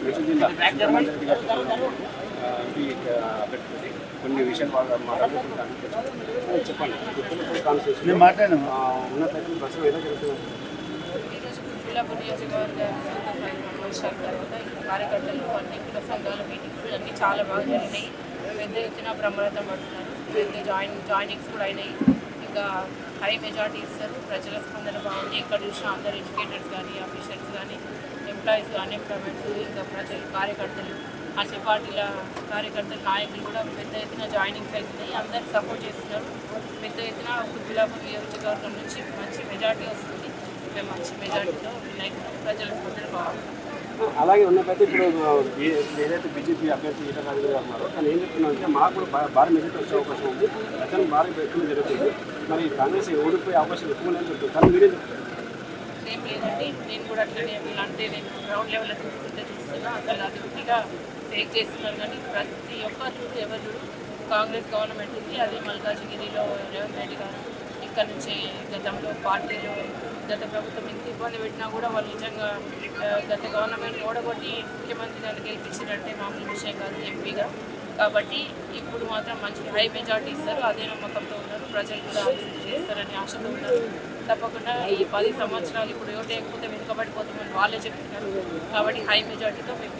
మెడ్చల్ జిల్లా రెడ్డి గారు ఎంపీ అభ్యర్థి కొన్ని విషయాలు బాగా మాట్లాడుకుంటాను. చెప్పండి, గుర్తులపూడి కాన్స్టిట్యూషన్ మాట్లాడాను ఉన్నట్లయితే ప్రస్తుతం ఎలా జరుగుతుంది? ఈరోజు గుర్తులపూడి నియోజకవర్గ సమావేశాల తర్వాత కార్యకర్తలు అన్ని కుల సంఘాల మీటింగ్స్ అన్నీ చాలా బాగా జరిగినాయి. పెద్ద ఎత్తున బ్రహ్మరథం పడుతున్నారు. పెద్ద జాయినింగ్స్ కూడా అయినాయి. ఇంకా హై మెజార్టీ ఇస్తారు. ప్రజల స్పందన బాగుంది. ఇక్కడ చూసిన అందరు ఎడ్యుకేటర్స్ కానీ, ఆఫీసర్స్ కానీ, ఎంప్లాయీస్, అన్ఎంప్లాయ్మెంట్స్, ఇంకా ప్రజలు, కార్యకర్తలు, అన్ని పార్టీల కార్యకర్తలు, నాయకులు కూడా పెద్ద ఎత్తున జాయినింగ్స్ అవుతున్నాయి. అందరు సపోర్ట్ చేస్తున్నారు. పెద్ద ఎత్తున గుర్తులపూడి నియోజకవర్గం నుంచి మంచి మెజార్టీ వస్తుంది. మేము మంచి మెజార్టీలో ప్రజల స్పందన బాగుంది. అలాగే ఉన్నట్లయితే ఇప్పుడు ఏదైతే బీజేపీ అభ్యర్థి ఈటల రాజేంద్ర గారు ఉన్నారో తను ఏం చెప్తున్నారంటే మాకు కూడా భారీ మెజార్టీ వచ్చే అవకాశం ఉంది, ప్రజలు భారీ ఎక్కువ జరుగుతుంది, మరి కాంగ్రెస్ ఓడిపోయే అవకాశం ఎక్కువ లేదని చెప్తుంది. కానీ మీరేం చెప్తారు? ఏం లేదండి, నేను కూడా అట్లనే అంటే నేను గ్రౌండ్ లెవెల్లో చూస్తున్నా. అసలు అది గుట్టిగా ఫేక్ చేస్తున్నారు. కానీ ప్రతి ఒక్కరు ఎవరు కాంగ్రెస్ గవర్నమెంట్ ఉంది. అది మల్కాజ్గిరిలో రేవంత్ రెడ్డి గారు ఇక్కడ నుంచి గతంలో పార్టీలో గత ప్రభుత్వం ఇంత ఇబ్బంది పెట్టినా కూడా వాళ్ళు నిజంగా గత గవర్నమెంట్ ఓడగొట్టి ముఖ్యమంత్రి గారు గెలిపించినట్టే మామూలు విషయం కాదు ఎంపీగా. కాబట్టి ఇప్పుడు మాత్రం మంచి హై మెజార్టీ ఇస్తారు. అదే నమ్మకంతో ఉన్నారు. ప్రజలు కూడా చేస్తారని ఆశతో ఉన్నారు. తప్పకుండా ఈ 10 సంవత్సరాలు ఇప్పుడు ఓటు లేకపోతే వెనుకబడిపోతామని వాళ్ళే చెప్తున్నారు. కాబట్టి హై మెజార్టీతో మేము